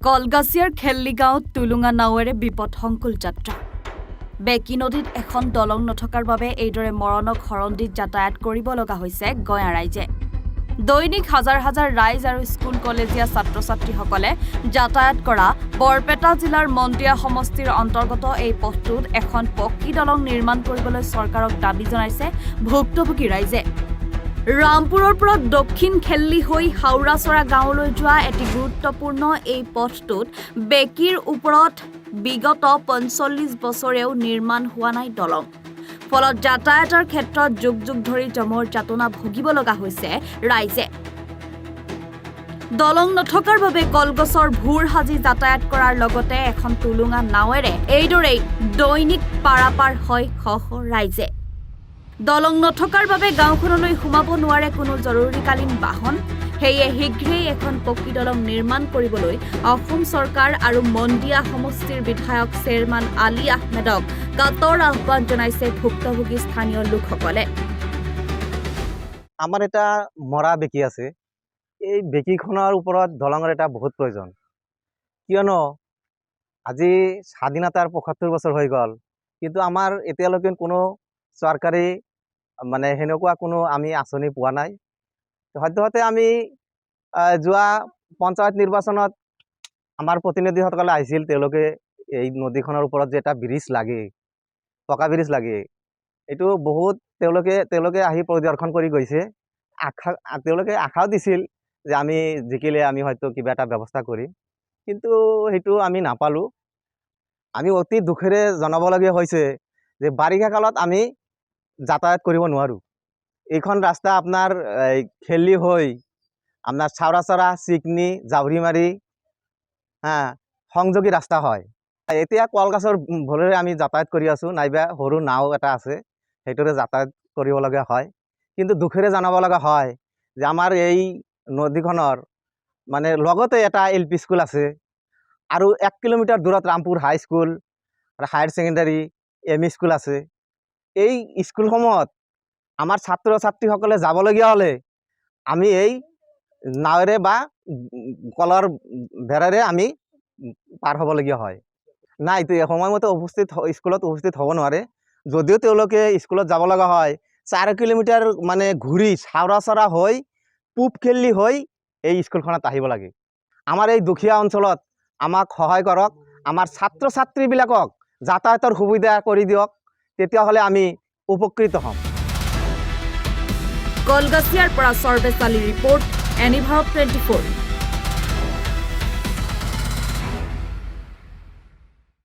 কলগাছিয়াৰ খেল্লি গাঁৱত টুলুঙা নাৱেৰে বিপদসংকুল যাত্ৰা। বেকী নদীত এখন দলং নথকাৰ বাবে এইদৰে মৰণক শৰণ দি যাতায়াত কৰিব লগা হৈছে গঞা ৰাইজে। দৈনিক হাজাৰ হাজাৰ ৰাইজ আৰু স্কুল কলেজীয়া ছাত্ৰ-ছাত্ৰীসকলে যাতায়াত কৰা বৰপেটা জিলাৰ মন্তিয়া সমষ্টিৰ অন্তৰ্গত এই পথটোত এখন পকী দলং নিৰ্মাণ কৰিবলৈ চৰকাৰক দাবী জনাইছে ভুক্তভোগী ৰাইজে। ৰামপুৰৰ পৰা দক্ষিণ খেল্লি হৈ হাওৰাচৰা গাঁৱলৈ যোৱা এটি গুৰুত্বপূৰ্ণ এই পথটোত বেকীৰ ওপৰত বিগত ৪৫ বছৰেও নিৰ্মাণ হোৱা নাই দলং। ফলত যাতায়াতৰ ক্ষেত্ৰত যুগ যুগ ধৰি জমৰ যাতনা ভুগিব লগা হৈছে ৰাইজে। দলং নথকাৰ বাবে কলগছৰ ভূৰ সাজি যাতায়াত কৰাৰ লগতে এখন টুলুঙা নাৱেৰে এইদৰেই দৈনিক পাৰাপাৰ হয় শ শ ৰাইজে। দলং নথকাৰ বাবে গাঁওখনলৈ সোমাব নোৱাৰে কোনো জৰুৰীকালীন বাহন। সেয়ে শীঘ্ৰেই এখন পকী দলং নিৰ্মাণ কৰিবলৈ অসম চৰকাৰ আৰু মন্দিয়া সমষ্টিৰ বিধায়ক চেয়াৰমান আলী আহমেদক কাটৰ আহ্বান জনাইছে ভুক্তভোগী স্থানীয় লোকসকলে। আমাৰ এটা মৰা বেকী আছে, এই বেকীখনৰ ওপৰত দলঙৰ এটা বহুত প্ৰয়োজন, কিয়নো আজি স্বাধীনতাৰ ৭৫ বছৰ হৈ গ'ল, কিন্তু আমাৰ এতিয়ালৈকে কোনো চৰকাৰী সেনেকুৱা কোনো আমি আঁচনি পোৱা নাই। সদ্যহতে আমি যোৱা পঞ্চায়ত নিৰ্বাচনত আমাৰ প্ৰতিনিধিসকলে আহিছিল, তেওঁলোকে এই নদীখনৰ ওপৰত যে এটা ব্ৰিজ লাগে, পকা ব্ৰিজ লাগে, এইটো বহুত তেওঁলোকে আহি পৰিদৰ্শন কৰি গৈছে। তেওঁলোকে আশাও দিছিল যে আমি জিকিলে আমি হয়তো কিবা এটা ব্যৱস্থা কৰিম, কিন্তু সেইটো আমি নাপালোঁ। আমি অতি দুখেৰে জনাবলগীয়া হৈছে যে বাৰিষা কালত আমি যাতায়াত কৰিব নোৱাৰোঁ। এইখন ৰাস্তা আপোনাৰ খেল্লি হৈ আপোনাৰ চাউৰাচৰা, চিকনি, জাউৰিমাৰী সংযোগী ৰাস্তা হয়। এতিয়া কলগছৰ ভোৰেৰে আমি যাতায়াত কৰি আছোঁ, নাইবা সৰু নাও এটা আছে, সেইটোৰে যাতায়াত কৰিবলগীয়া হয়। কিন্তু দুখেৰে জনাব লগা হয় যে আমাৰ এই নদীখনৰ লগতে এটা LP স্কুল আছে, আৰু 1 কিলোমিটাৰ দূৰত ৰামপুৰ হাইস্কুল আৰু হায়াৰ ছেকেণ্ডাৰী ME স্কুল আছে। এই স্কুলসমূহত আমাৰ ছাত্ৰ ছাত্ৰীসকলে যাবলগীয়া হ'লে আমি এই নাৱেৰে বা কলৰ ভেৰেৰে আমি পাৰ হ'বলগীয়া হয়। নাই, সময়মতে স্কুলত উপস্থিত হ'ব নোৱাৰে। যদিও তেওঁলোকে স্কুলত যাব লগা হয়, 4 কিলোমিটাৰ ঘূৰি চাউৰাচৰা হৈ পূব খেল্লি হৈ এই স্কুলখনত আহিব লাগে। আমাৰ এই দুখীয়া অঞ্চলত আমাক সহায় কৰক, আমাৰ ছাত্ৰ ছাত্ৰীবিলাকক যাতায়াতৰ সুবিধা কৰি দিয়ক, তেতিয়াহ'লে আমি উপকৃত হ'ম। কলগাছিয়াৰ পৰা সৰ্বেশ আলী ৰিপৰ্ট, এনি ভাৰত 24।